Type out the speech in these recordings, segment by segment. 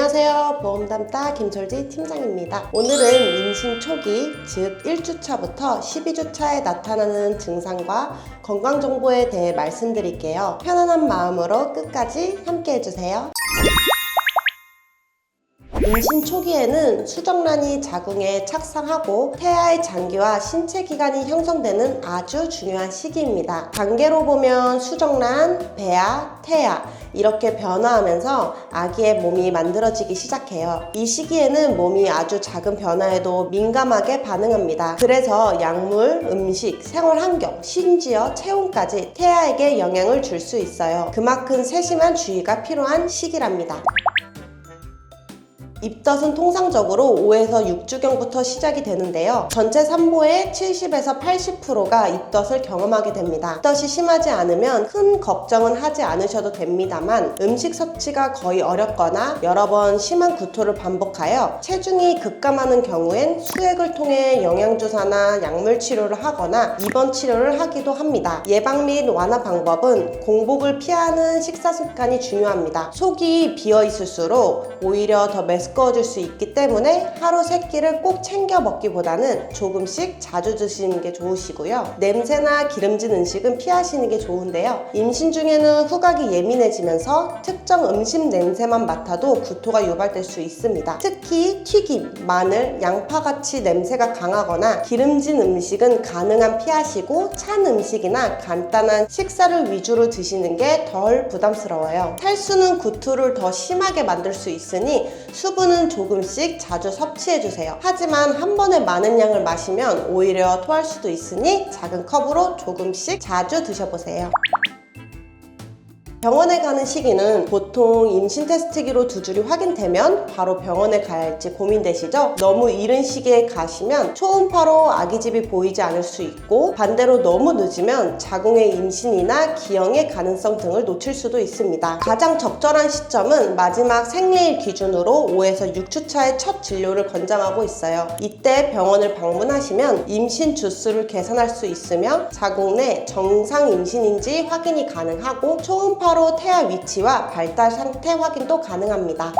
안녕하세요. 보험담따 김철지 팀장입니다. 오늘은 임신 초기, 즉 1주차부터 12주차에 나타나는 증상과 건강정보에 대해 말씀드릴게요. 편안한 마음으로 끝까지 함께 해주세요. 임신 초기에는 수정란이 자궁에 착상하고 태아의 장기와 신체 기관이 형성되는 아주 중요한 시기입니다. 단계로 보면 수정란, 배아, 태아 이렇게 변화하면서 아기의 몸이 만들어지기 시작해요. 이 시기에는 몸이 아주 작은 변화에도 민감하게 반응합니다. 그래서 약물, 음식, 생활환경, 심지어 체온까지 태아에게 영향을 줄 수 있어요. 그만큼 세심한 주의가 필요한 시기랍니다. 입덧은 통상적으로 5에서 6주경부터 시작이 되는데요. 전체 산모의 70에서 80%가 입덧을 경험하게 됩니다. 입덧이 심하지 않으면 큰 걱정은 하지 않으셔도 됩니다만 음식 섭취가 거의 어렵거나 여러 번 심한 구토를 반복하여 체중이 급감하는 경우엔 수액을 통해 영양주사나 약물 치료를 하거나 입원 치료를 하기도 합니다. 예방 및 완화 방법은 공복을 피하는 식사 습관이 중요합니다. 속이 비어 있을수록 오히려 더 메스꺼워질 수 있기 때문에 하루 3끼를 꼭 챙겨 먹기보다는 조금씩 자주 드시는 게 좋으시고요. 냄새나 기름진 음식은 피하시는 게 좋은데요. 임신 중에는 후각이 예민해지면서 특정 음식 냄새만 맡아도 구토가 유발될 수 있습니다. 특히 튀김, 마늘, 양파같이 냄새가 강하거나 기름진 음식은 가능한 피하시고 찬 음식이나 간단한 식사를 위주로 드시는 게 덜 부담스러워요. 탈수는 구토를 더 심하게 만들 수 있으니 수분은 조금씩 자주 섭취해주세요. 하지만 한 번에 많은 양을 마시면 오히려 토할 수도 있으니 작은 컵으로 조금씩 자주 드셔보세요. 병원에 가는 시기는 보통 임신 테스트기로 두 줄이 확인되면 바로 병원에 가야 할지 고민되시죠? 너무 이른 시기에 가시면 초음파로 아기집이 보이지 않을 수 있고 반대로 너무 늦으면 자궁의 임신이나 기형의 가능성 등을 놓칠 수도 있습니다. 가장 적절한 시점은 마지막 생리일 기준으로 5에서 6주차의 첫 진료를 권장하고 있어요. 이때 병원을 방문하시면 임신 주수를 계산할 수 있으며 자궁 내 정상 임신인지 확인이 가능하고 초음파 로 태아 위치와 발달 상태 확인도 가능합니다.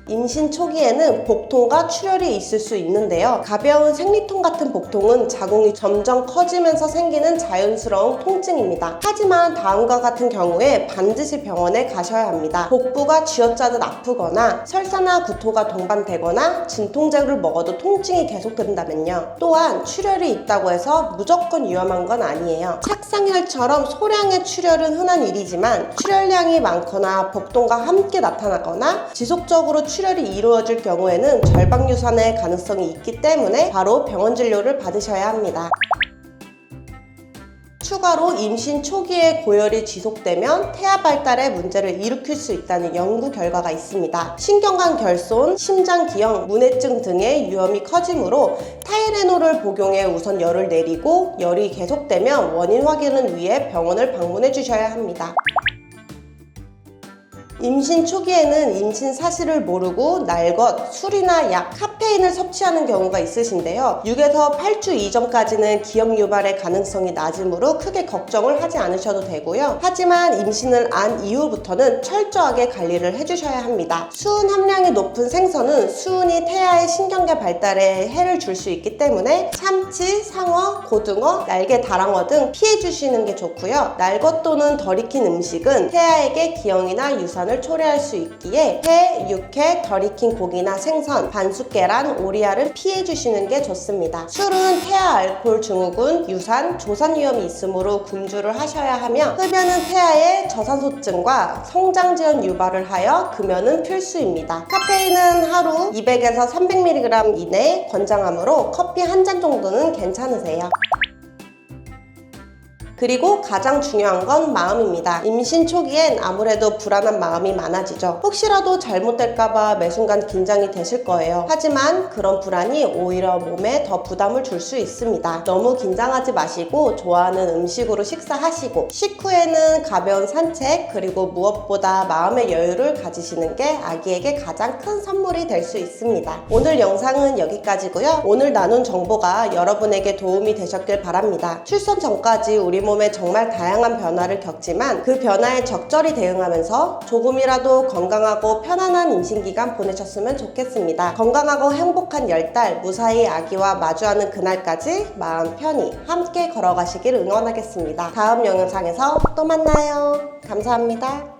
임신 초기에는 복통과 출혈이 있을 수 있는데요. 가벼운 생리통 같은 복통은 자궁이 점점 커지면서 생기는 자연스러운 통증입니다. 하지만 다음과 같은 경우에 반드시 병원에 가셔야 합니다. 복부가 쥐어짜듯 아프거나 설사나 구토가 동반되거나 진통제를 먹어도 통증이 계속된다면요. 또한 출혈이 있다고 해서 무조건 위험한 건 아니에요. 착상혈처럼 소량의 출혈은 흔한 일이지만 출혈량이 많거나 복통과 함께 나타나거나 지속적으로 출혈이 이루어질 경우에는 절박 유산의 가능성이 있기 때문에 바로 병원 진료를 받으셔야 합니다. 추가로 임신 초기에 고열이 지속되면 태아 발달에 문제를 일으킬 수 있다는 연구 결과가 있습니다. 신경관 결손, 심장 기형, 문해증 등의 위험이 커지므로 타이레놀을 복용해 우선 열을 내리고 열이 계속되면 원인 확인을 위해 병원을 방문해 주셔야 합니다. 임신 초기에는 임신 사실을 모르고 날것, 술이나 약, 카페인을 섭취하는 경우가 있으신데요. 6에서 8주 이전까지는 기형 유발의 가능성이 낮으므로 크게 걱정을 하지 않으셔도 되고요. 하지만 임신을 안 이후부터는 철저하게 관리를 해주셔야 합니다. 수은 함량이 높은 생선은 수은이 태아의 신경계 발달에 해를 줄 수 있기 때문에 참치, 상어, 고등어, 날개 다랑어 등 피해주시는 게 좋고요. 날것 또는 덜 익힌 음식은 태아에게 기형이나 유산을 초래할 수 있기에 회, 육회, 덜 익힌 고기나 생선, 반숙 계란, 오리알은 피해주시는 게 좋습니다. 술은 태아 알코올 증후군, 유산, 조산 위험이 있으므로 금주를 하셔야 하며 흡연은 태아의 저산소증과 성장 지연 유발을 하여 금연은 필수입니다. 카페인은 하루 200에서 300mg 이내 권장하므로 커피 한 잔 정도는 괜찮으세요. 그리고 가장 중요한 건 마음입니다. 임신 초기엔 아무래도 불안한 마음이 많아지죠. 혹시라도 잘못될까봐 매순간 긴장이 되실 거예요. 하지만 그런 불안이 오히려 몸에 더 부담을 줄 수 있습니다. 너무 긴장하지 마시고 좋아하는 음식으로 식사하시고 식후에는 가벼운 산책 그리고 무엇보다 마음의 여유를 가지시는 게 아기에게 가장 큰 선물이 될 수 있습니다. 오늘 영상은 여기까지고요. 오늘 나눈 정보가 여러분에게 도움이 되셨길 바랍니다. 출산 전까지 우리 몸에 정말 다양한 변화를 겪지만 그 변화에 적절히 대응하면서 조금이라도 건강하고 편안한 임신기간 보내셨으면 좋겠습니다. 건강하고 행복한 10달 무사히 아기와 마주하는 그날까지 마음 편히 함께 걸어가시길 응원하겠습니다. 다음 영상에서 또 만나요. 감사합니다.